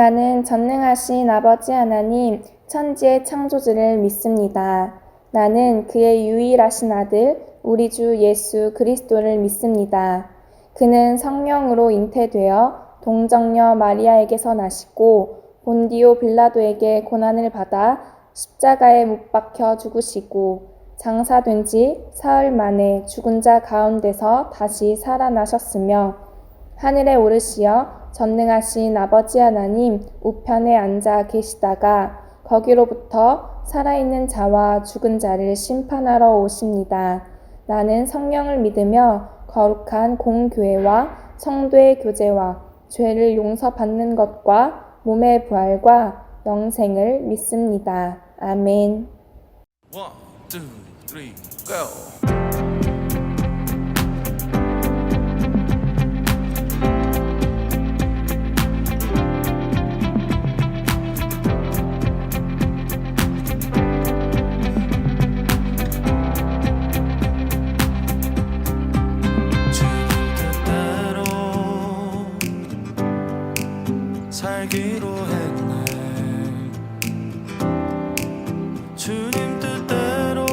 나는 전능하신 아버지 하나님, 천지의 창조주를 믿습니다. 나는 그의 유일하신 아들, 우리 주 예수 그리스도를 믿습니다. 그는 성령으로 잉태되어 동정녀 마리아에게서 나시고 본디오 빌라도에게 고난을 받아 십자가에 못 박혀 죽으시고 장사된 지 사흘 만에 죽은 자 가운데서 다시 살아나셨으며 하늘에 오르시어 전능하신 아버지 하나님 우편에 앉아 계시다가 거기로부터 살아있는 자와 죽은 자를 심판하러 오십니다. 나는 성령을 믿으며 거룩한 공교회와 성도의 교제와 죄를 용서받는 것과 몸의 부활과 영생을 믿습니다. 아멘. 1, 2, 3, go! 살기로 했네. 주님 뜻대로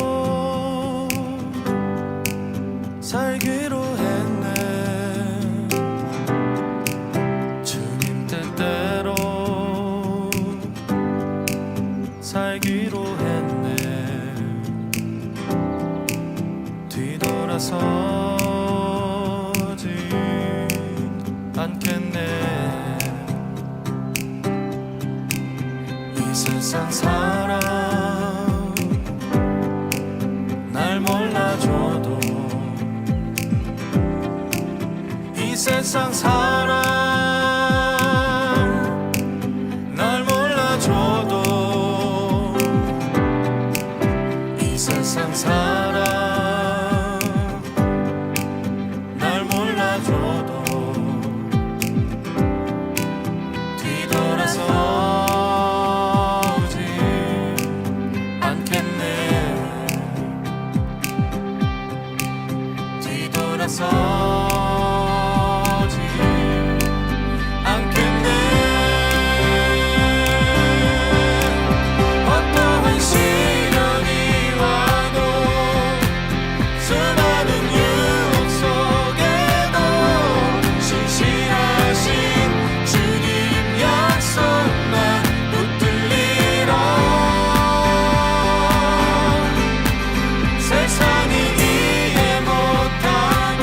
살기로 했네. 주님 뜻대로 살기로 했네. 뒤돌아서지 않겠네. 세상 사람 날 몰라줘도 이 세상 사람 날 몰라줘도 이 세상 사람 날 몰라줘도 뒤돌아서 서지 않겠네. 어떠한 시련이 와도 수많은 유혹 속에도 신실하신 주님 약속만 붙들리라. 세상이 이해 못하고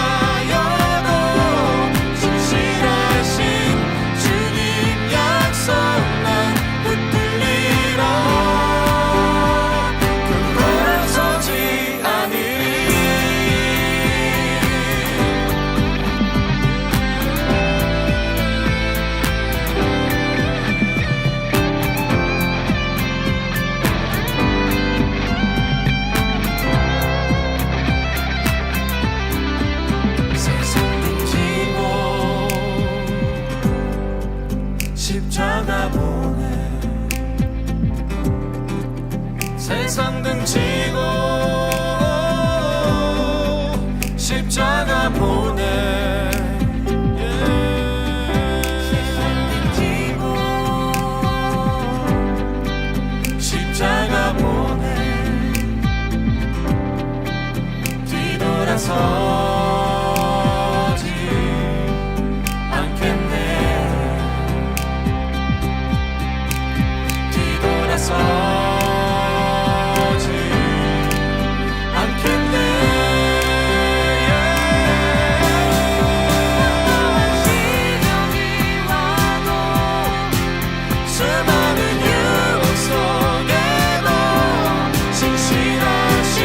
조롱하여도 신실하신 주님 약속만 붙들리라. 결코 돌아서지 않으리. 십자가 보내 세상 등지고 십자가 보내 세상 등지고 십자가 보내 뒤돌아서 서지 않겠네. 시련이 와도 수많은 유혹 속에도 신실하신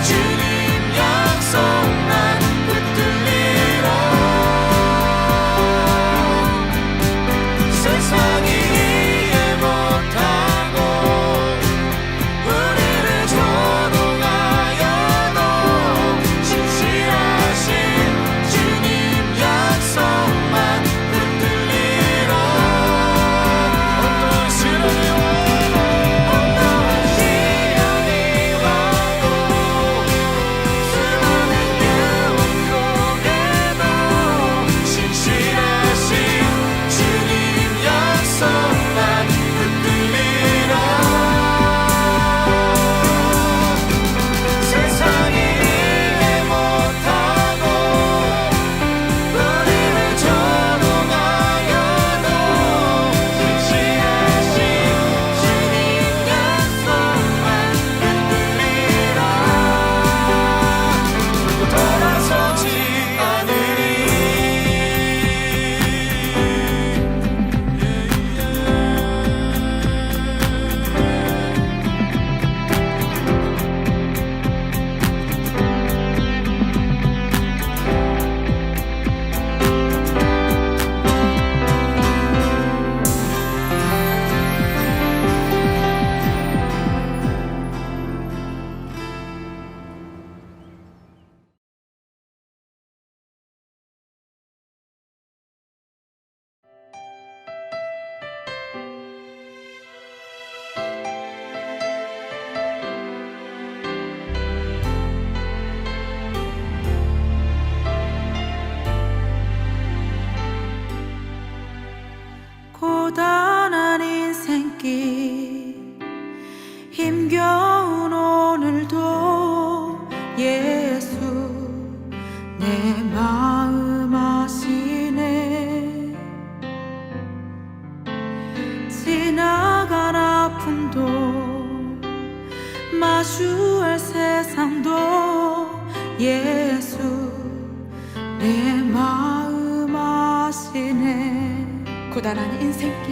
주님 약속만 붙들리라. 세상이 이해 못하고 마주할 세상도 예수 내 마음 아시네. 고단한 인생길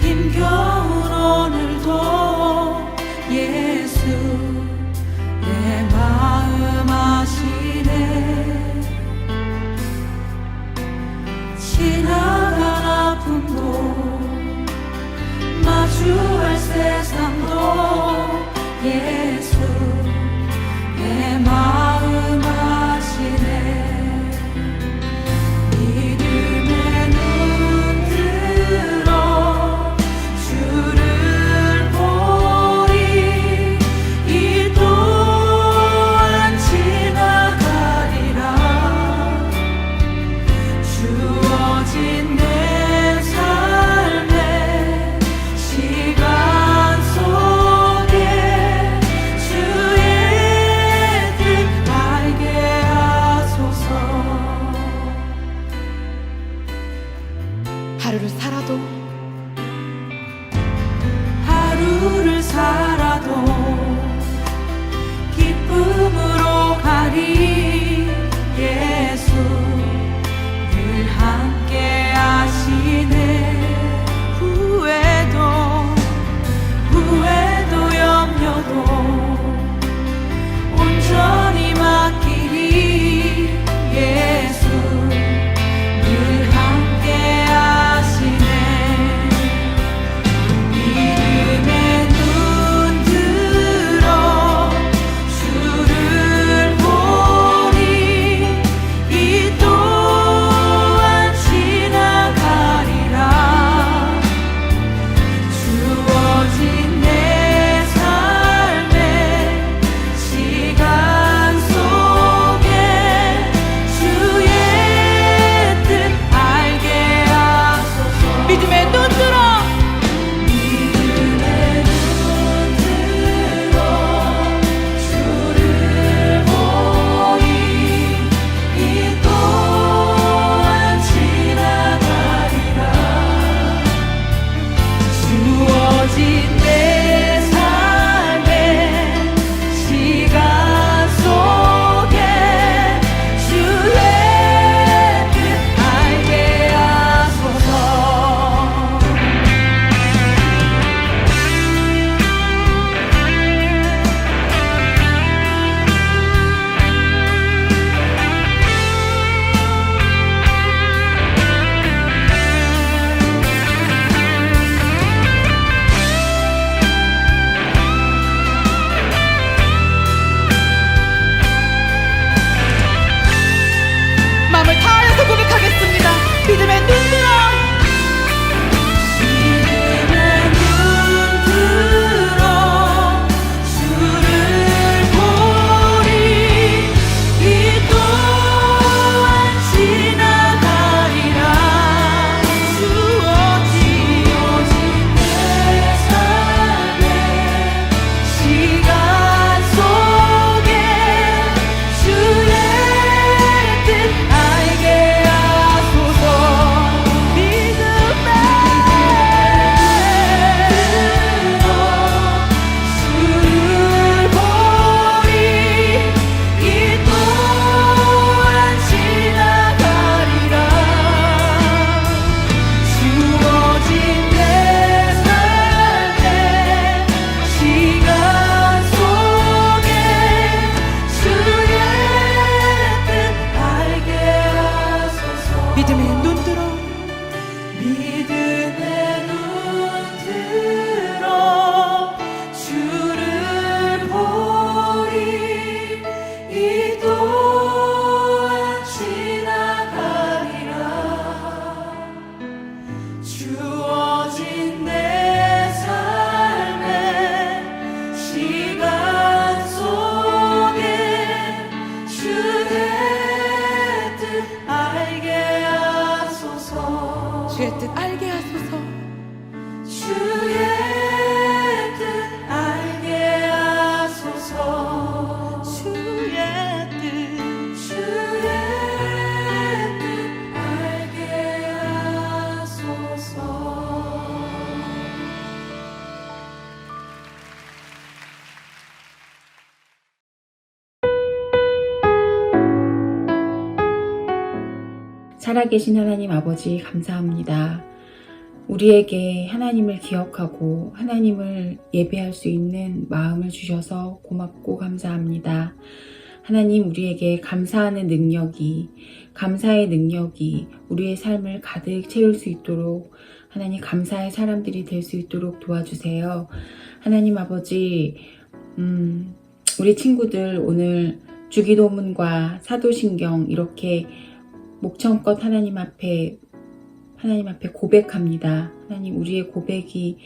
힘겨운 오늘도 예수 내 마음 아시네. 지나간 아픔도 마주할 세상도 예수 내 마음 아시네. 믿음의 눈 들어 주를 보리. 이 또한 지나가리라. 주어진 내 삶의 시간 속에 주의 뜻 알게 하소서. 하루를 살아도 기쁨으로 가리. 예수 늘 함께 하시네. 후회도 염려도 온전히 맡기리. 예수 늘 함께 하시네. 믿음의 눈 들어 주를 보리. 이 또한 지나가리라. 주어진 내 삶의 시간 속에 주의 뜻 알게 하소서. 믿음의 눈 들어 주를 보리. 이 또한 지나가리라. 주어진 내 삶의 시간 속에 주의 뜻 알게 하소서. 마음을 다하여서 고백하겠습니다. 믿음의 눈 들어 주를 보리. 이 또한 지나가리라. 주어진 내 삶의 시간 속에 주의 뜻 알게 하소서. 주를 보리. 이 또한 지나가리라. 주어진 내 삶의 시간 속에 주의 뜻 알게 하소서. 믿음의 눈 들어 주를 보리. 이 또한 지나가리라. 주어진 내 삶의 시간 속에 주의 뜻 알게 하소서. 주의 뜻 알게 하소서. 주의 뜻 알게 하소서. 주의 뜻 알게 하소서. 살아계신 하나님 아버지 감사합니다. 우리에게 하나님을 기억하고 하나님을 예배할 수 있는 마음을 주셔서 고맙고 감사합니다. 하나님, 우리에게 감사하는 능력이, 감사의 능력이 우리의 삶을 가득 채울 수 있도록 하나님, 감사의 사람들이 될 수 있도록 도와주세요. 하나님 아버지, 우리 친구들 오늘 주기도문과 사도신경 이렇게 목청껏 하나님 앞에 고백합니다. 하나님, 우리의 고백이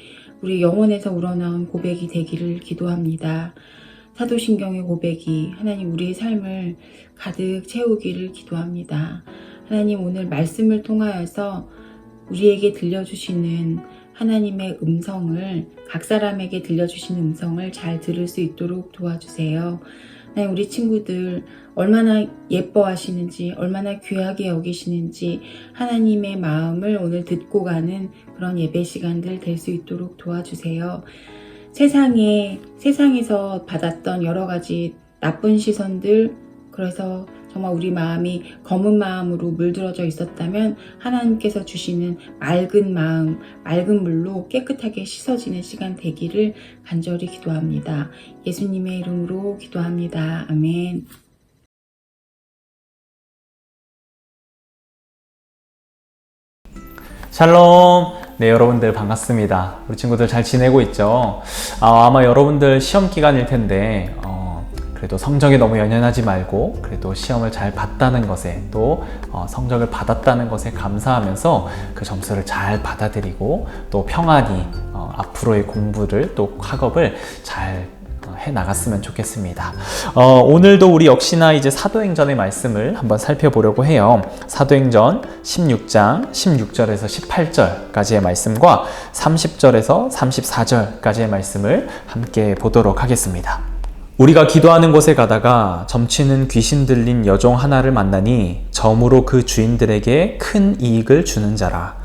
우리 영혼에서 우러나온 고백이 되기를 기도합니다. 사도신경의 고백이 하나님 우리의 삶을 가득 채우기를 기도합니다. 하나님, 오늘 말씀을 통하여서 우리에게 들려주시는 하나님의 음성을, 각 사람에게 들려주시는 음성을 잘 들을 수 있도록 도와주세요. 하나님, 우리 친구들 얼마나 예뻐하시는지, 얼마나 귀하게 여기시는지 하나님의 마음을 오늘 듣고 가는 그런 예배 시간들 될 수 있도록 도와주세요. 세상에서 받았던 여러 가지 나쁜 시선들, 그래서 정말 우리 마음이 검은 마음으로 물들어져 있었다면 하나님께서 주시는 맑은 마음, 맑은 물로 깨끗하게 씻어지는 시간 되기를 간절히 기도합니다. 예수님의 이름으로 기도합니다. 아멘. 샬롬. 네, 여러분들 반갑습니다. 우리 친구들 잘 지내고 있죠? 아마 여러분들 시험 기간일 텐데 그래도 성적에 너무 연연하지 말고 그래도 시험을 잘 봤다는 것에 또 성적을 받았다는 것에 감사하면서 그 점수를 잘 받아들이고 또 평안히 앞으로의 공부를 또 학업을 잘 해 나갔으면 좋겠습니다. 오늘도 우리 역시나 이제 사도행전의 말씀을 한번 살펴보려고 해요. 사도행전 16장 16절에서 18절까지의 말씀과 30절에서 34절까지의 말씀을 함께 보도록 하겠습니다. 우리가 기도하는 곳에 가다가 점치는 귀신 들린 여종 하나를 만나니 점으로 그 주인들에게 큰 이익을 주는 자라.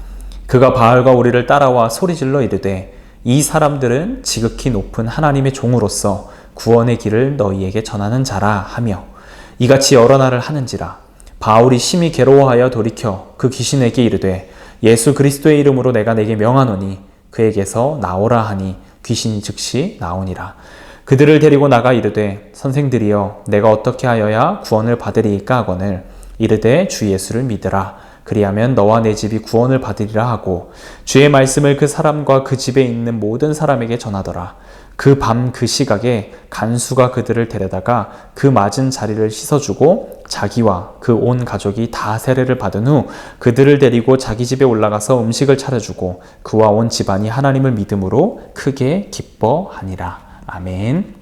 그가 바알과 우리를 따라와 소리질러 이르되 이 사람들은 지극히 높은 하나님의 종으로서 구원의 길을 너희에게 전하는 자라 하며 이같이 여러 날을 하는지라. 바울이 심히 괴로워하여 돌이켜 그 귀신에게 이르되 예수 그리스도의 이름으로 내가 내게 명하노니 그에게서 나오라 하니 귀신이 즉시 나오니라. 그들을 데리고 나가 이르되 선생들이여 내가 어떻게 하여야 구원을 받으리이까 하거늘 이르되 주 예수를 믿으라. 그리하면 너와 내 집이 구원을 받으리라 하고 주의 말씀을 그 사람과 그 집에 있는 모든 사람에게 전하더라. 그 밤 그 시각에 간수가 그들을 데려다가 그 맞은 자리를 씻어주고 자기와 그 온 가족이 다 세례를 받은 후 그들을 데리고 자기 집에 올라가서 음식을 차려주고 그와 온 집안이 하나님을 믿음으로 크게 기뻐하니라. 아멘.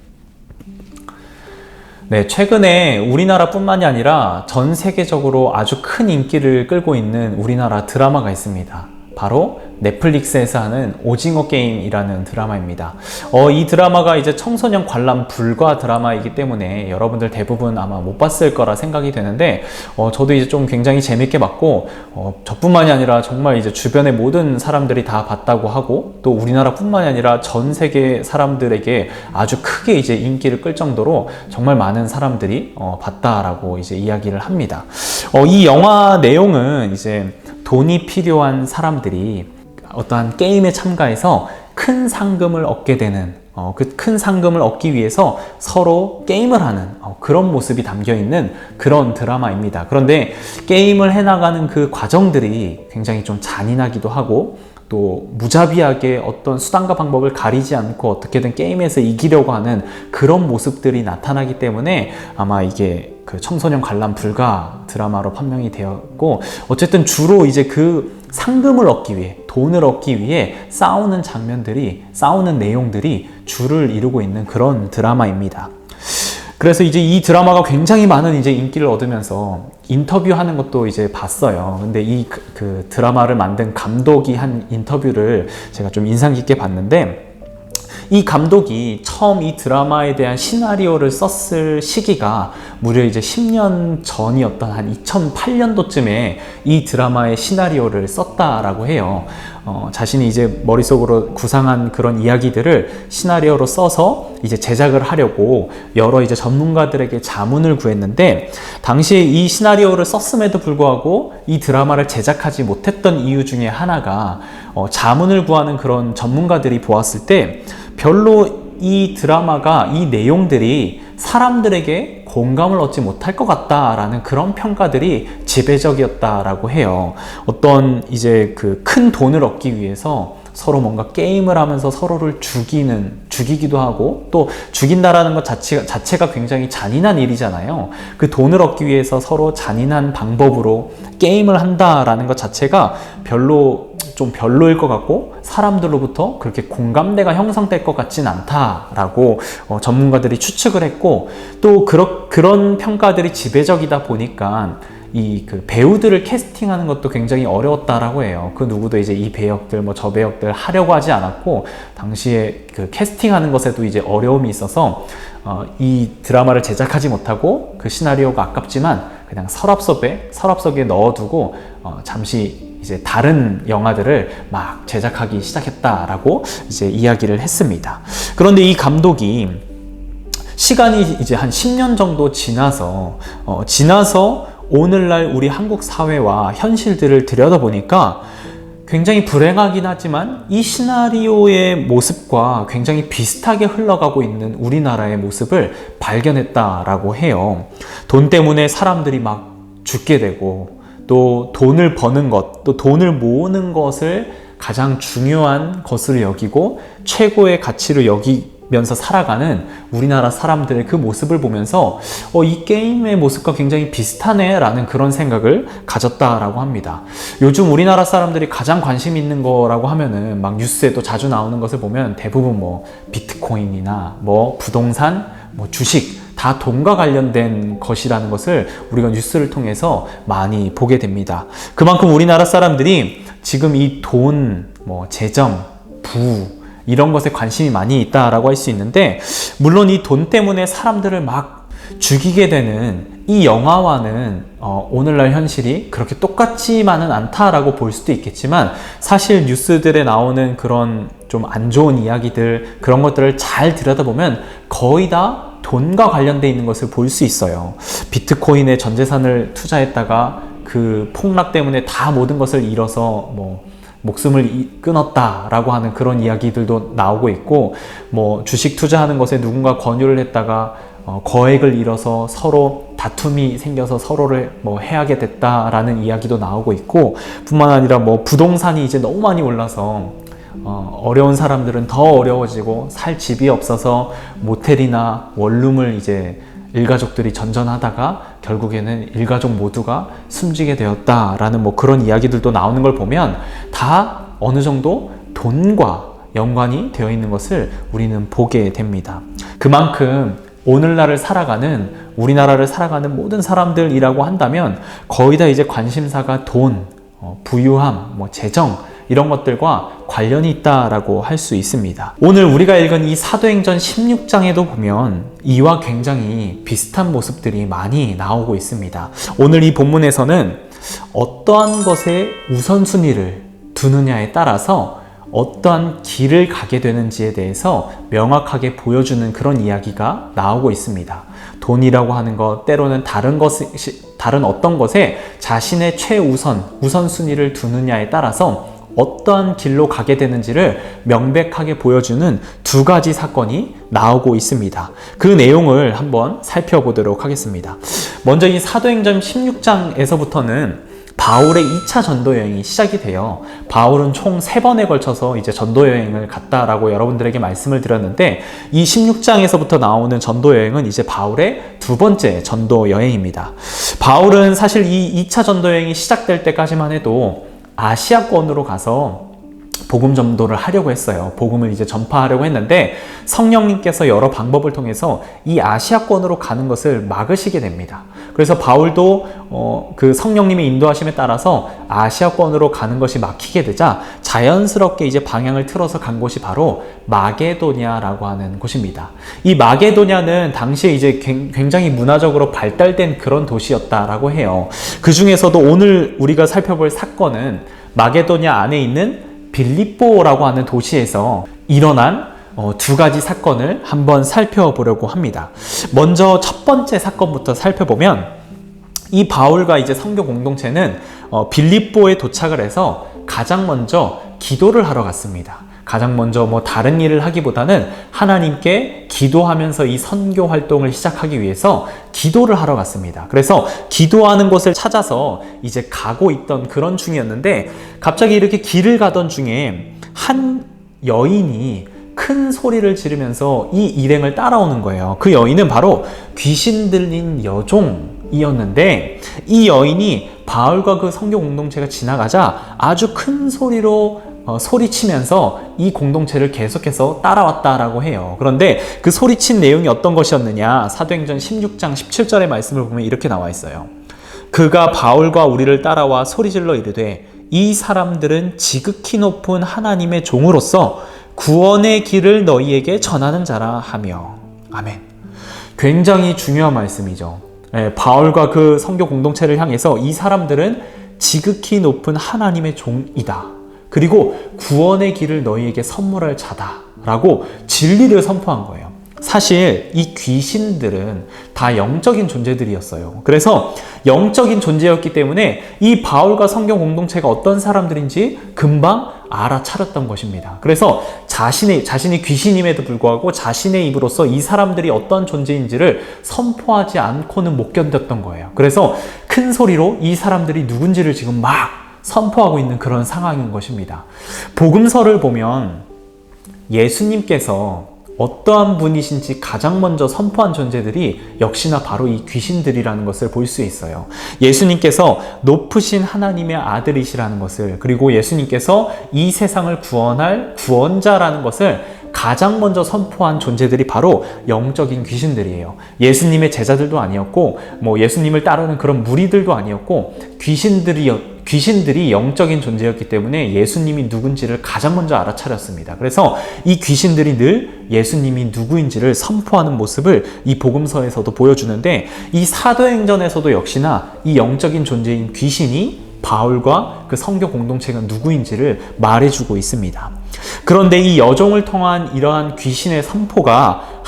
네, 최근에 우리나라뿐만이 아니라 전 세계적으로 아주 큰 인기를 끌고 있는 우리나라 드라마가 있습니다. 바로 넷플릭스에서 하는 오징어 게임이라는 드라마입니다. 이 드라마가 이제 청소년 관람 불가 드라마이기 때문에 여러분들 대부분 아마 못 봤을 거라 생각이 되는데 저도 이제 좀 굉장히 재밌게 봤고 저뿐만이 아니라 정말 이제 주변의 모든 사람들이 다 봤다고 하고 또 우리나라뿐만이 아니라 전 세계 사람들에게 아주 크게 이제 인기를 끌 정도로 정말 많은 사람들이 봤다라고 이제 이야기를 합니다. 이 영화 내용은 이제 돈이 필요한 사람들이 어떠한 게임에 참가해서 큰 상금을 얻게 되는 그 큰 상금을 얻기 위해서 서로 게임을 하는 그런 모습이 담겨 있는 그런 드라마입니다. 그런데 게임을 해나가는 그 과정들이 굉장히 좀 잔인하기도 하고 또 무자비하게 어떤 수단과 방법을 가리지 않고 어떻게든 게임에서 이기려고 하는 그런 모습들이 나타나기 때문에 아마 이게 그 청소년 관람 불가 드라마로 판명이 되었고 어쨌든 주로 이제 그 상금을 얻기 위해 돈을 얻기 위해 싸우는 장면들이 싸우는 내용들이 주를 이루고 있는 그런 드라마입니다. 그래서 이제 이 드라마가 굉장히 많은 이제 인기를 얻으면서 인터뷰하는 것도 이제 봤어요. 근데 이 그 드라마를 만든 감독이 한 인터뷰를 제가 좀 인상 깊게 봤는데 이 감독이 처음 이 드라마에 대한 시나리오를 썼을 시기가 무려 이제 10년 전이었던 한 2008년도쯤에 이 드라마의 시나리오를 썼다라고 해요. 자신이 이제 머릿속으로 구상한 그런 이야기들을 시나리오로 써서 이제 제작을 하려고 여러 이제 전문가들에게 자문을 구했는데, 당시에 이 시나리오를 썼음에도 불구하고 이 드라마를 제작하지 못했던 이유 중에 하나가 자문을 구하는 그런 전문가들이 보았을 때 별로 이 드라마가, 이 내용들이 사람들에게 공감을 얻지 못할 것 같다라는 그런 평가들이 지배적이었다라고 해요. 어떤 이제 그 큰 돈을 얻기 위해서 서로 뭔가 게임을 하면서 서로를 죽이기도 하고, 또 죽인다라는 것 자체가 굉장히 잔인한 일이잖아요. 그 돈을 얻기 위해서 서로 잔인한 방법으로 게임을 한다라는 것 자체가 좀 별로일 것 같고, 사람들로부터 그렇게 공감대가 형성될 것 같진 않다라고 전문가들이 추측을 했고, 또 그런 평가들이 지배적이다 보니까 이 그 배우들을 캐스팅하는 것도 굉장히 어려웠다라고 해요. 그 누구도 이제 이 배역들 저 배역들 하려고 하지 않았고, 당시에 그 캐스팅하는 것에도 이제 어려움이 있어서 이 드라마를 제작하지 못하고 그 시나리오가 아깝지만 그냥 서랍 속에 넣어두고 잠시 이제 다른 영화들을 막 제작하기 시작했다라고 이제 이야기를 했습니다. 그런데 이 감독이 시간이 이제 한 10년 정도 지나서 오늘날 우리 한국 사회와 현실들을 들여다보니까 굉장히 불행하긴 하지만 이 시나리오의 모습과 굉장히 비슷하게 흘러가고 있는 우리나라의 모습을 발견했다라고 해요. 돈 때문에 사람들이 막 죽게 되고, 또 돈을 버는 것, 또 돈을 모으는 것을 가장 중요한 것으로 여기고 최고의 가치로 여기면서 살아가는 우리나라 사람들의 그 모습을 보면서 이 게임의 모습과 굉장히 비슷하네 라는 그런 생각을 가졌다라고 합니다. 요즘 우리나라 사람들이 가장 관심 있는 거라고 하면은 막 뉴스에도 자주 나오는 것을 보면 대부분 비트코인이나 부동산, 주식, 다 돈과 관련된 것이라는 것을 우리가 뉴스를 통해서 많이 보게 됩니다. 그만큼 우리나라 사람들이 지금 이 돈, 재정, 부우 이런 것에 관심이 많이 있다라고 할 수 있는데, 물론 이 돈 때문에 사람들을 막 죽이게 되는 이 영화와는 오늘날 현실이 그렇게 똑같지만은 않다라고 볼 수도 있겠지만, 사실 뉴스들에 나오는 그런 좀 안 좋은 이야기들, 그런 것들을 잘 들여다보면 거의 다 돈과 관련돼 있는 것을 볼 수 있어요. 비트코인에 전 재산을 투자했다가 그 폭락 때문에 다 모든 것을 잃어서 목숨을 끊었다라고 하는 그런 이야기들도 나오고 있고, 주식 투자하는 것에 누군가 권유를 했다가 거액을 잃어서 서로 다툼이 생겨서 서로를 해하게 됐다라는 이야기도 나오고 있고, 뿐만 아니라 부동산이 이제 너무 많이 올라서 어려운 사람들은 더 어려워지고, 살 집이 없어서 모텔이나 원룸을 이제 일가족들이 전전하다가 결국에는 일가족 모두가 숨지게 되었다라는 그런 이야기들도 나오는 걸 보면 다 어느 정도 돈과 연관이 되어 있는 것을 우리는 보게 됩니다. 그만큼 오늘날을 살아가는, 우리나라를 살아가는 모든 사람들이라고 한다면 거의 다 이제 관심사가 돈, 부유함, 재정 이런 것들과 관련이 있다라고 할 수 있습니다. 오늘 우리가 읽은 이 사도행전 16장에도 보면 이와 굉장히 비슷한 모습들이 많이 나오고 있습니다. 오늘 이 본문에서는 어떠한 것에 우선순위를 두느냐에 따라서 어떠한 길을 가게 되는지에 대해서 명확하게 보여주는 그런 이야기가 나오고 있습니다. 돈이라고 하는 것, 때로는 다른 어떤 것에 자신의 우선순위를 두느냐에 따라서 어떠한 길로 가게 되는지를 명백하게 보여주는 두 가지 사건이 나오고 있습니다. 그 내용을 한번 살펴보도록 하겠습니다. 먼저 이 사도행전 16장에서부터는 바울의 2차 전도 여행이 시작이 돼요. 바울은 총 3번에 걸쳐서 이제 전도 여행을 갔다라고 여러분들에게 말씀을 드렸는데, 이 16장에서부터 나오는 전도 여행은 이제 바울의 2번째 전도 여행입니다. 바울은 사실 이 2차 전도 여행이 시작될 때까지만 해도 아시아권으로 가서 복음 전도를 하려고 했어요. 복음을 이제 전파하려고 했는데 성령님께서 여러 방법을 통해서 이 아시아권으로 가는 것을 막으시게 됩니다. 그래서 바울도 그 성령님의 인도하심에 따라서 아시아권으로 가는 것이 막히게 되자 자연스럽게 이제 방향을 틀어서 간 곳이 바로 마게도냐라고 하는 곳입니다. 이 마게도냐는 당시에 이제 굉장히 문화적으로 발달된 그런 도시였다라고 해요. 그 중에서도 오늘 우리가 살펴볼 사건은 마게도냐 안에 있는 빌립보라고 하는 도시에서 일어난 두 가지 사건을 한번 살펴보려고 합니다. 먼저 첫 번째 사건부터 살펴보면 이 바울과 이제 선교 공동체는 빌립보에 도착을 해서 가장 먼저 기도를 하러 갔습니다. 가장 먼저 다른 일을 하기보다는 하나님께 기도하면서 이 선교 활동을 시작하기 위해서 기도를 하러 갔습니다. 그래서 기도하는 곳을 찾아서 이제 가고 있던 그런 중이었는데 갑자기 이렇게 길을 가던 중에 한 여인이 큰 소리를 지르면서 이 일행을 따라오는 거예요. 그 여인은 바로 귀신 들린 여종이었는데 이 여인이 바울과 그 선교 공동체가 지나가자 아주 큰 소리로 소리치면서 이 공동체를 계속해서 따라왔다라고 해요. 그런데 그 소리친 내용이 어떤 것이었느냐? 사도행전 16장 17절의 말씀을 보면 이렇게 나와 있어요. 그가 바울과 우리를 따라와 소리질러 이르되 이 사람들은 지극히 높은 하나님의 종으로서 구원의 길을 너희에게 전하는 자라 하며. 아멘. 굉장히 중요한 말씀이죠. 바울과 그 선교 공동체를 향해서 이 사람들은 지극히 높은 하나님의 종이다. 그리고 구원의 길을 너희에게 선물할 자다 라고 진리를 선포한 거예요. 사실 이 귀신들은 다 영적인 존재들이었어요. 그래서 영적인 존재였기 때문에 이 바울과 선교 공동체가 어떤 사람들인지 금방 알아차렸던 것입니다. 그래서 자신이 귀신임에도 불구하고 자신의 입으로서 이 사람들이 어떤 존재인지를 선포하지 않고는 못 견뎠던 거예요. 그래서 큰 소리로 이 사람들이 누군지를 지금 막 선포하고 있는 그런 상황인 것입니다. 복음서를 보면 예수님께서 어떠한 분이신지 가장 먼저 선포한 존재들이 역시나 바로 이 귀신들이라는 것을 볼 수 있어요. 예수님께서 높으신 하나님의 아들이시라는 것을, 그리고 예수님께서 이 세상을 구원할 구원자라는 것을 가장 먼저 선포한 존재들이 바로 영적인 귀신들이에요. 예수님의 제자들도 아니었고 예수님을 따르는 그런 무리들도 아니었고 귀신들이 영적인 존재였기 때문에 예수님이 누군지를 가장 먼저 알아차렸습니다. 그래서 이 귀신들이 늘 예수님이 누구인지를 선포하는 모습을 이 복음서에서도 보여주는데, 이 사도행전에서도 역시나 이 영적인 존재인 귀신이 바울과 그 선교 공동체가 누구인지를 말해주고 있습니다. 그런데 이 여종을 통한 이러한 귀신의 선포가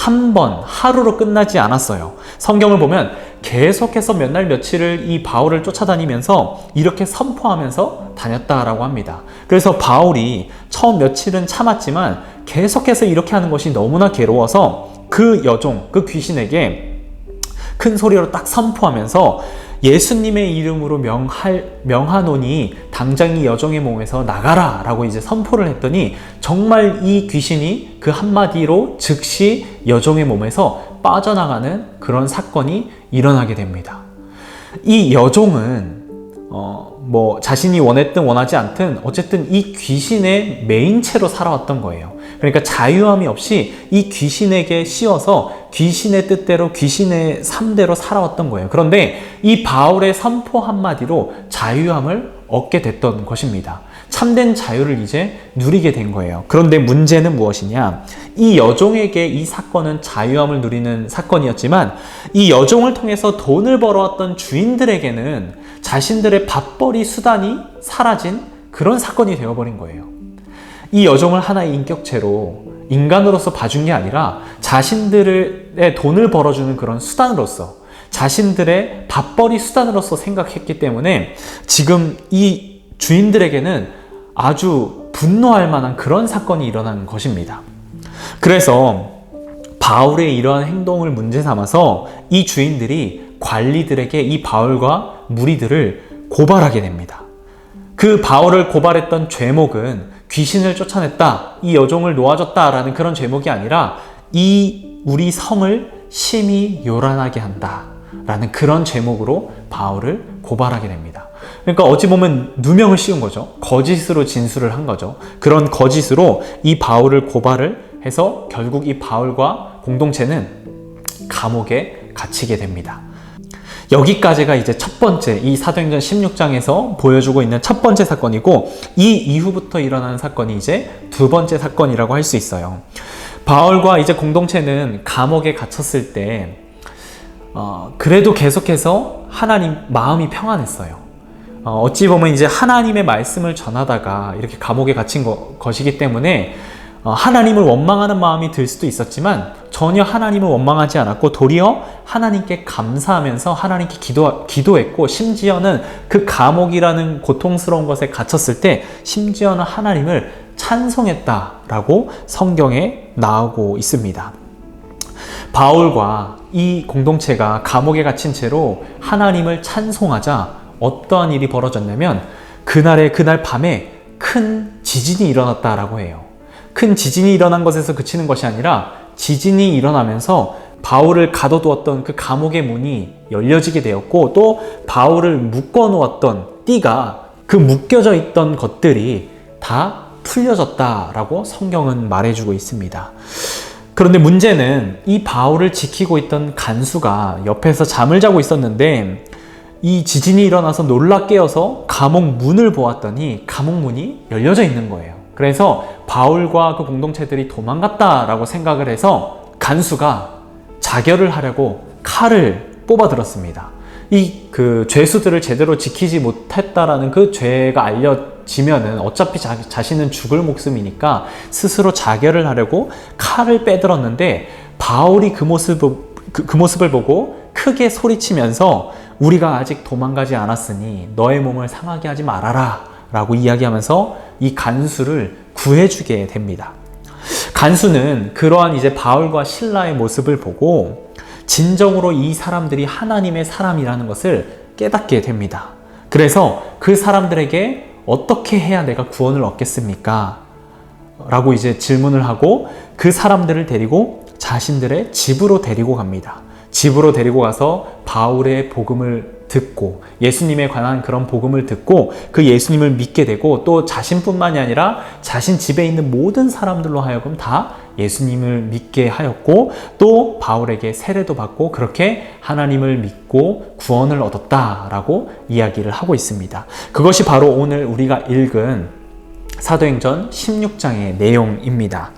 하루로 끝나지 않았어요. 성경을 보면 계속해서 몇 날 며칠을 이 바울을 쫓아다니면서 이렇게 선포하면서 다녔다라고 합니다. 그래서 바울이 처음 며칠은 참았지만 계속해서 이렇게 하는 것이 너무나 괴로워서 그 여종, 그 귀신에게 큰 소리로 딱 선포하면서 예수님의 이름으로 명하노니 당장 이 여종의 몸에서 나가라 라고 이제 선포를 했더니 정말 이 귀신이 그 한마디로 즉시 여종의 몸에서 빠져나가는 그런 사건이 일어나게 됩니다. 이 여종은 자신이 원했든 원하지 않든 어쨌든 이 귀신의 메인체로 살아왔던 거예요. 그러니까 자유함이 없이 이 귀신에게 씌워서 귀신의 뜻대로 귀신의 삶대로 살아왔던 거예요. 그런데 이 바울의 선포 한마디로 자유함을 얻게 됐던 것입니다. 참된 자유를 이제 누리게 된 거예요. 그런데 문제는 무엇이냐? 이 여종에게 이 사건은 자유함을 누리는 사건이었지만 이 여종을 통해서 돈을 벌어왔던 주인들에게는 자신들의 밥벌이 수단이 사라진 그런 사건이 되어버린 거예요. 이 여종을 하나의 인격체로 인간으로서 봐준 게 아니라 자신들의 돈을 벌어주는 그런 수단으로서, 자신들의 밥벌이 수단으로서 생각했기 때문에 지금 이 주인들에게는 아주 분노할 만한 그런 사건이 일어난 것입니다. 그래서 바울의 이러한 행동을 문제 삼아서 이 주인들이 관리들에게 이 바울과 무리들을 고발하게 됩니다. 그 바울을 고발했던 죄목은 귀신을 쫓아냈다, 이 여종을 놓아줬다 라는 그런 죄목이 아니라 이 우리 성을 심히 요란하게 한다 라는 그런 죄목으로 바울을 고발하게 됩니다. 그러니까 어찌 보면 누명을 씌운 거죠. 거짓으로 진술을 한 거죠. 그런 거짓으로 이 바울을 고발을 해서 결국 이 바울과 공동체는 감옥에 갇히게 됩니다. 여기까지가 이제 첫 번째, 이 사도행전 16장에서 보여주고 있는 첫 번째 사건이고, 이 이후부터 일어나는 사건이 이제 두 번째 사건이라고 할 수 있어요. 바울과 이제 공동체는 감옥에 갇혔을 때 그래도 계속해서 하나님 마음이 평안했어요. 어찌 보면 이제 하나님의 말씀을 전하다가 이렇게 감옥에 갇힌 것이기 때문에 하나님을 원망하는 마음이 들 수도 있었지만 전혀 하나님을 원망하지 않았고 도리어 하나님께 감사하면서 하나님께 기도했고 심지어는 그 감옥이라는 고통스러운 것에 갇혔을 때 심지어는 하나님을 찬송했다라고 성경에 나오고 있습니다. 바울과 이 공동체가 감옥에 갇힌 채로 하나님을 찬송하자 어떠한 일이 벌어졌냐면 그날 밤에 큰 지진이 일어났다라고 해요. 큰 지진이 일어난 것에서 그치는 것이 아니라 지진이 일어나면서 바울을 가둬두었던 그 감옥의 문이 열려지게 되었고 또 바울을 묶어놓았던 띠가 그 묶여져 있던 것들이 다 풀려졌다라고 성경은 말해주고 있습니다. 그런데 문제는 이 바울을 지키고 있던 간수가 옆에서 잠을 자고 있었는데 이 지진이 일어나서 놀라 깨어서 감옥 문을 보았더니 감옥 문이 열려져 있는 거예요. 그래서 바울과 그 공동체들이 도망갔다라고 생각을 해서 간수가 자결을 하려고 칼을 뽑아 들었습니다. 그 죄수들을 제대로 지키지 못했다라는 그 죄가 알려지면은 어차피 자신은 죽을 목숨이니까 스스로 자결을 하려고 칼을 빼들었는데 바울이 그 모습을 보고 크게 소리치면서 우리가 아직 도망가지 않았으니 너의 몸을 상하게 하지 말아라 라고 이야기하면서 이 간수를 구해주게 됩니다. 간수는 그러한 이제 바울과 실라의 모습을 보고 진정으로 이 사람들이 하나님의 사람이라는 것을 깨닫게 됩니다. 그래서 그 사람들에게 어떻게 해야 내가 구원을 얻겠습니까? 라고 이제 질문을 하고 그 사람들을 데리고 자신들의 집으로 데리고 갑니다. 집으로 데리고 가서 바울의 복음을 듣고 예수님에 관한 그런 복음을 듣고 그 예수님을 믿게 되고 또 자신뿐만이 아니라 자신 집에 있는 모든 사람들로 하여금 다 예수님을 믿게 하였고 또 바울에게 세례도 받고 그렇게 하나님을 믿고 구원을 얻었다라고 이야기를 하고 있습니다. 그것이 바로 오늘 우리가 읽은 사도행전 16장의 내용입니다.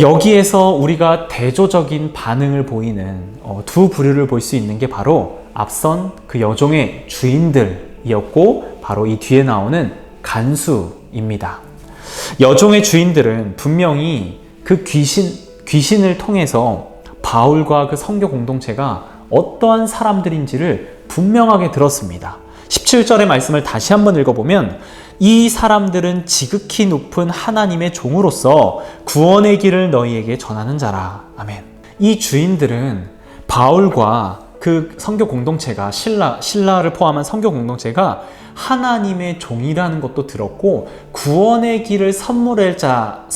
여기에서 우리가 대조적인 반응을 보이는 두 부류를 볼 수 있는 게 바로 앞선 그 여종의 주인들이었고 바로 이 뒤에 나오는 간수입니다. 여종의 주인들은 분명히 그 귀신을 통해서 바울과 그 선교 공동체가 어떠한 사람들인지를 분명하게 들었습니다. 17절의 말씀을 다시 한번 읽어보면 이 사람들은 지극히 높은 하나님의 종으로서 구원의 길을 너희에게 전하는 자라. 아멘. 이 주인들은 바울과 그 선교 공동체가 신라를 포함한 선교 공동체가 하나님의 종이라는 것도 들었고 구원의 길을 선물할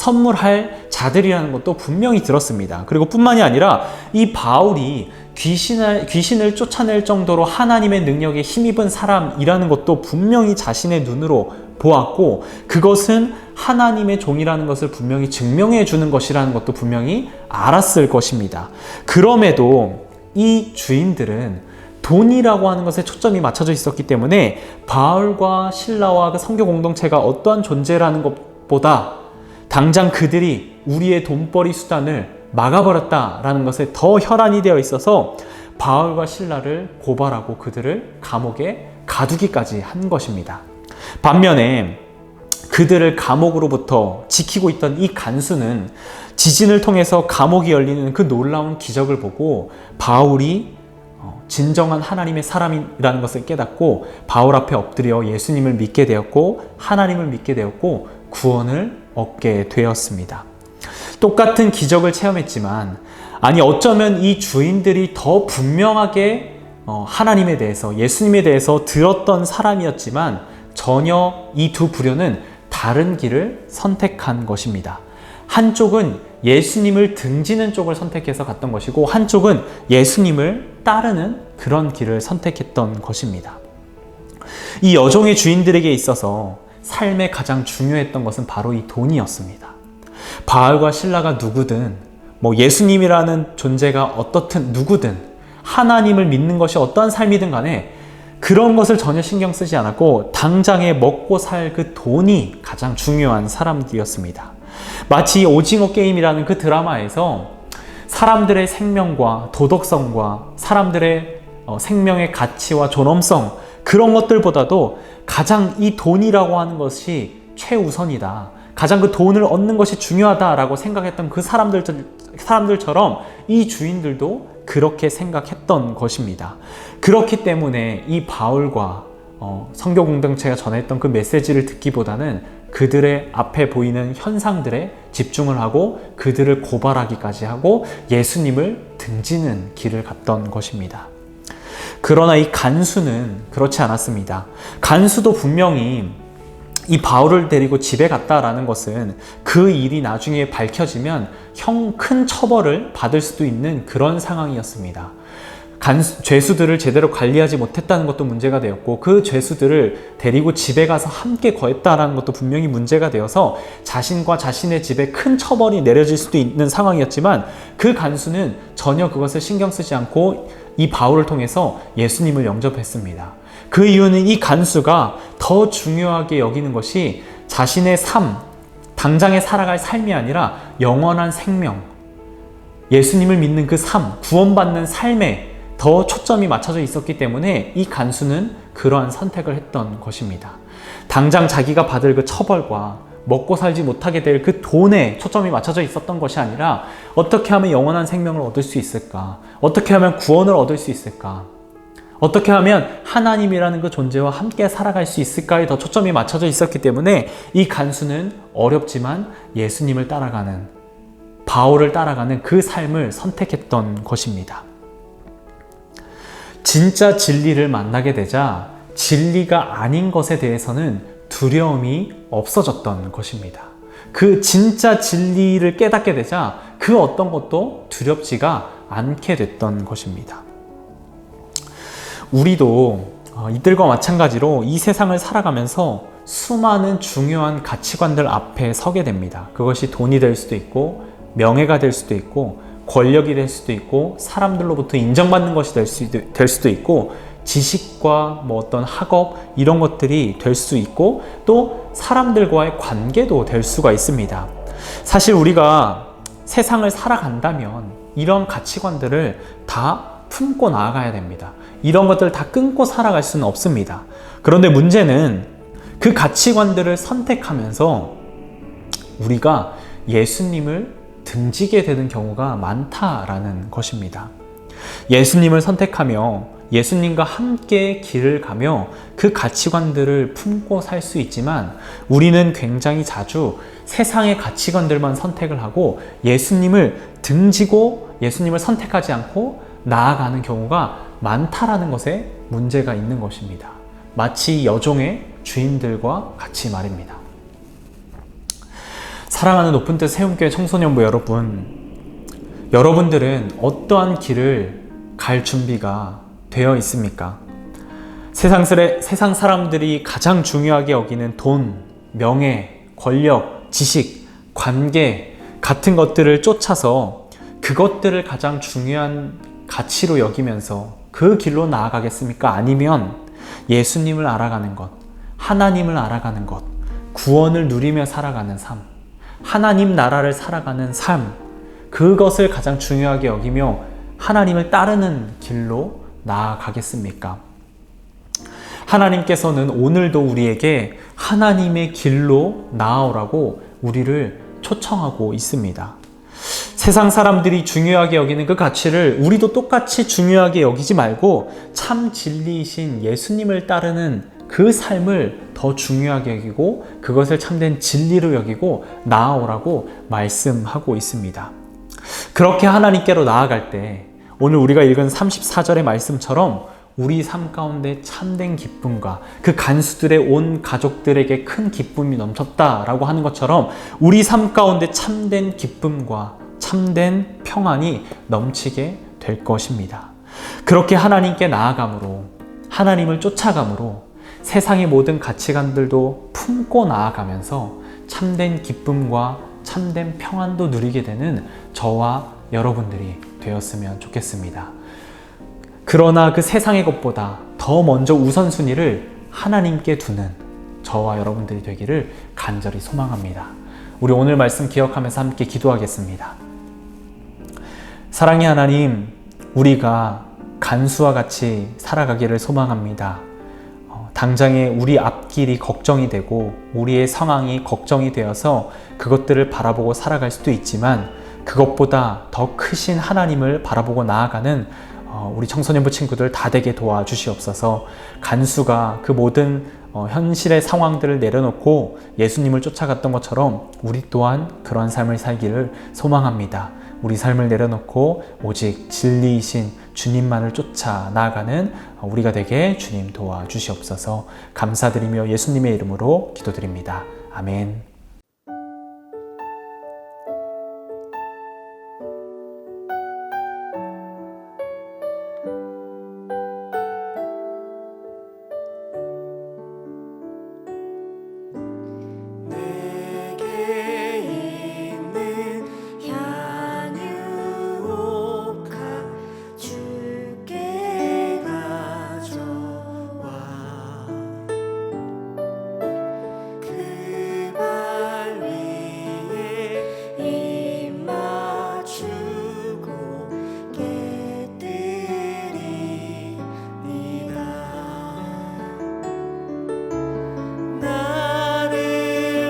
자들이라는 것도 분명히 들었습니다. 그리고 뿐만이 아니라 이 바울이 귀신을 쫓아낼 정도로 하나님의 능력에 힘입은 사람이라는 것도 분명히 자신의 눈으로 보았고 그것은 하나님의 종이라는 것을 분명히 증명해 주는 것이라는 것도 분명히 알았을 것입니다. 그럼에도 이 주인들은 돈이라고 하는 것에 초점이 맞춰져 있었기 때문에 바울과 실라와 그 선교 공동체가 어떠한 존재라는 것보다 당장 그들이 우리의 돈벌이 수단을 막아버렸다라는 것에 더 혈안이 되어 있어서 바울과 실라를 고발하고 그들을 감옥에 가두기까지 한 것입니다. 반면에 그들을 감옥으로부터 지키고 있던 이 간수는 지진을 통해서 감옥이 열리는 그 놀라운 기적을 보고 바울이 진정한 하나님의 사람이라는 것을 깨닫고 바울 앞에 엎드려 예수님을 믿게 되었고 하나님을 믿게 되었고 구원을 얻게 되었습니다. 똑같은 기적을 체험했지만 어쩌면 이 주인들이 더 분명하게 하나님에 대해서 예수님에 대해서 들었던 사람이었지만 전혀 이 두 부류는 다른 길을 선택한 것입니다. 한쪽은 예수님을 등지는 쪽을 선택해서 갔던 것이고 한쪽은 예수님을 따르는 그런 길을 선택했던 것입니다. 이 여종의 주인들에게 있어서 삶에 가장 중요했던 것은 바로 이 돈이었습니다. 바울과 실라가 누구든 예수님이라는 존재가 어떻든 누구든 하나님을 믿는 것이 어떠한 삶이든 간에 그런 것을 전혀 신경 쓰지 않았고 당장에 먹고 살 그 돈이 가장 중요한 사람들이었습니다. 마치 오징어 게임이라는 그 드라마에서 사람들의 생명과 도덕성과 사람들의 생명의 가치와 존엄성 그런 것들보다도 가장 이 돈이라고 하는 것이 최우선이다. 가장 그 돈을 얻는 것이 중요하다라고 생각했던 그 사람들처럼 이 주인들도 그렇게 생각했던 것입니다. 그렇기 때문에 이 바울과 선교 공동체가 전했던 그 메시지를 듣기보다는 그들의 앞에 보이는 현상들에 집중을 하고 그들을 고발하기까지 하고 예수님을 등지는 길을 갔던 것입니다. 그러나 이 간수는 그렇지 않았습니다. 간수도 분명히 이 바울을 데리고 집에 갔다라는 것은 그 일이 나중에 밝혀지면 큰 처벌을 받을 수도 있는 그런 상황이었습니다. 죄수들을 제대로 관리하지 못했다는 것도 문제가 되었고 그 죄수들을 데리고 집에 가서 함께 거했다는 것도 분명히 문제가 되어서 자신과 자신의 집에 큰 처벌이 내려질 수도 있는 상황이었지만 그 간수는 전혀 그것을 신경 쓰지 않고 이 바울을 통해서 예수님을 영접했습니다. 그 이유는 이 간수가 더 중요하게 여기는 것이 자신의 삶, 당장에 살아갈 삶이 아니라 영원한 생명, 예수님을 믿는 그 삶, 구원받는 삶에 더 초점이 맞춰져 있었기 때문에 이 간수는 그러한 선택을 했던 것입니다. 당장 자기가 받을 그 처벌과 먹고 살지 못하게 될 그 돈에 초점이 맞춰져 있었던 것이 아니라 어떻게 하면 영원한 생명을 얻을 수 있을까? 어떻게 하면 구원을 얻을 수 있을까? 어떻게 하면 하나님이라는 그 존재와 함께 살아갈 수 있을까에 더 초점이 맞춰져 있었기 때문에 이 간수는 어렵지만 예수님을 따라가는, 바울을 따라가는 그 삶을 선택했던 것입니다. 진짜 진리를 만나게 되자 진리가 아닌 것에 대해서는 두려움이 없어졌던 것입니다. 그 진짜 진리를 깨닫게 되자 그 어떤 것도 두렵지가 않게 됐던 것입니다. 우리도 이들과 마찬가지로 이 세상을 살아가면서 수많은 중요한 가치관들 앞에 서게 됩니다. 그것이 돈이 될 수도 있고 명예가 될 수도 있고 권력이 될 수도 있고 사람들로부터 인정받는 것이 될 수도 있고 지식과 어떤 학업 이런 것들이 될 수 있고 또 사람들과의 관계도 될 수가 있습니다. 사실 우리가 세상을 살아간다면 이런 가치관들을 다 품고 나아가야 됩니다. 이런 것들을 다 끊고 살아갈 수는 없습니다. 그런데 문제는 그 가치관들을 선택하면서 우리가 예수님을 등지게 되는 경우가 많다라는 것입니다. 예수님을 선택하며 예수님과 함께 길을 가며 그 가치관들을 품고 살 수 있지만 우리는 굉장히 자주 세상의 가치관들만 선택을 하고 예수님을 등지고 예수님을 선택하지 않고 나아가는 경우가 많다라는 것에 문제가 있는 것입니다. 마치 여종의 주인들과 같이 말입니다. 사랑하는 높은 뜻 세움교회 청소년부 여러분들은 어떠한 길을 갈 준비가 되어 있습니까? 세상 사람들이 가장 중요하게 여기는 돈, 명예, 권력, 지식, 관계 같은 것들을 쫓아서 그것들을 가장 중요한 가치로 여기면서 그 길로 나아가겠습니까? 아니면 예수님을 알아가는 것, 하나님을 알아가는 것, 구원을 누리며 살아가는 삶, 하나님 나라를 살아가는 삶, 그것을 가장 중요하게 여기며 하나님을 따르는 길로 나아가겠습니까? 하나님께서는 오늘도 우리에게 하나님의 길로 나아오라고 우리를 초청하고 있습니다. 세상 사람들이 중요하게 여기는 그 가치를 우리도 똑같이 중요하게 여기지 말고 참 진리이신 예수님을 따르는 그 삶을 더 중요하게 여기고 그것을 참된 진리로 여기고 나아오라고 말씀하고 있습니다. 그렇게 하나님께로 나아갈 때 오늘 우리가 읽은 34절의 말씀처럼 우리 삶 가운데 참된 기쁨과 그 간수들의 온 가족들에게 큰 기쁨이 넘쳤다라고 하는 것처럼 우리 삶 가운데 참된 기쁨과 참된 평안이 넘치게 될 것입니다. 그렇게 하나님께 나아감으로 하나님을 쫓아감으로 세상의 모든 가치관들도 품고 나아가면서 참된 기쁨과 참된 평안도 누리게 되는 저와 여러분들이 되었으면 좋겠습니다. 그러나 그 세상의 것보다 더 먼저 우선순위를 하나님께 두는 저와 여러분들이 되기를 간절히 소망합니다. 우리 오늘 말씀 기억하면서 함께 기도하겠습니다. 사랑의 하나님, 우리가 간수와 같이 살아가기를 소망합니다. 당장에 우리 앞길이 걱정이 되고 우리의 상황이 걱정이 되어서 그것들을 바라보고 살아갈 수도 있지만 그것보다 더 크신 하나님을 바라보고 나아가는 우리 청소년부 친구들 다 되게 도와주시옵소서. 간수가 그 모든 현실의 상황들을 내려놓고 예수님을 쫓아갔던 것처럼 우리 또한 그런 삶을 살기를 소망합니다. 우리 삶을 내려놓고 오직 진리이신 주님만을 쫓아 나아가는 우리가 되게 주님 도와주시옵소서. 감사드리며 예수님의 이름으로 기도드립니다. 아멘. 내게 있는 향유옥화 주께 가져와 그 발 위에 입 맞추고 깨뜨리니라. 나를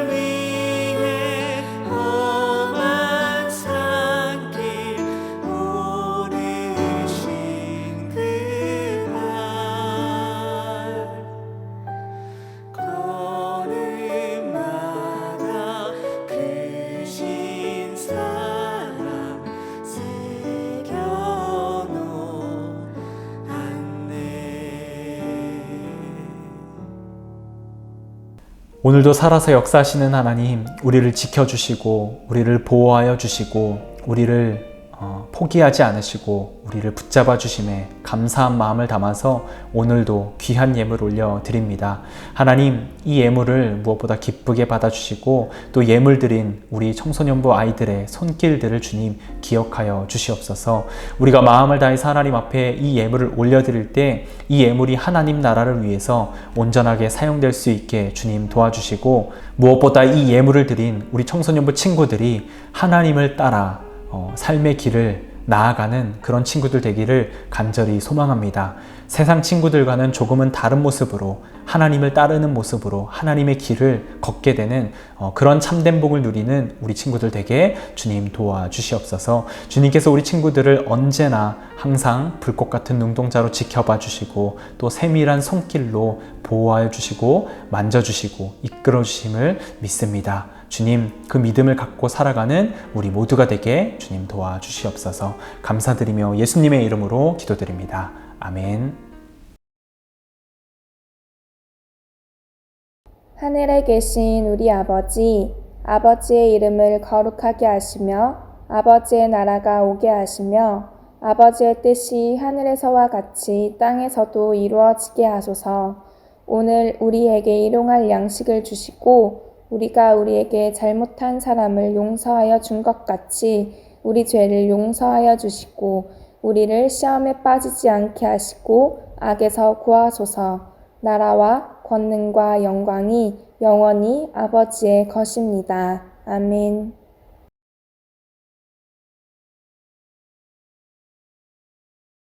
위해 험한 산길 오르신 그날 걸음마다 크신 사랑 새겨놓았네. 오늘도 살아서 역사하시는 하나님, 우리를 지켜주시고 우리를 보호하여 주시고 우리를 포기하지 않으시고 우리를 붙잡아 주심에 감사한 마음을 담아서 오늘도 귀한 예물 올려드립니다. 하나님, 이 예물을 무엇보다 기쁘게 받아주시고 또 예물 드린 우리 청소년부 아이들의 손길들을 주님 기억하여 주시옵소서. 우리가 마음을 다해서 하나님 앞에 이 예물을 올려드릴 때 이 예물이 하나님 나라를 위해서 온전하게 사용될 수 있게 주님 도와주시고, 무엇보다 이 예물을 드린 우리 청소년부 친구들이 하나님을 따라 삶의 길을 나아가는 그런 친구들 되기를 간절히 소망합니다. 세상 친구들과는 조금은 다른 모습으로 하나님을 따르는 모습으로 하나님의 길을 걷게 되는 그런 참된 복을 누리는 우리 친구들 되게 주님 도와주시옵소서. 주님께서 우리 친구들을 언제나 항상 불꽃 같은 눈동자로 지켜봐 주시고 또 세밀한 손길로 보호하여 주시고 만져주시고 이끌어 주심을 믿습니다. 주님, 그 믿음을 갖고 살아가는 우리 모두가 되게 주님 도와주시옵소서. 감사드리며 예수님의 이름으로 기도드립니다. 아멘. 하늘에 계신 우리 아버지, 아버지의 이름을 거룩하게 하시며 아버지의 나라가 오게 하시며 아버지의 뜻이 하늘에서와 같이 땅에서도 이루어지게 하소서. 오늘 우리에게 일용할 양식을 주시고 우리가 우리에게 잘못한 사람을 용서하여 준 것 같이 우리 죄를 용서하여 주시고 우리를 시험에 빠지지 않게 하시고 악에서 구하소서. 나라와 권능과 영광이 영원히 아버지의 것입니다. 아멘.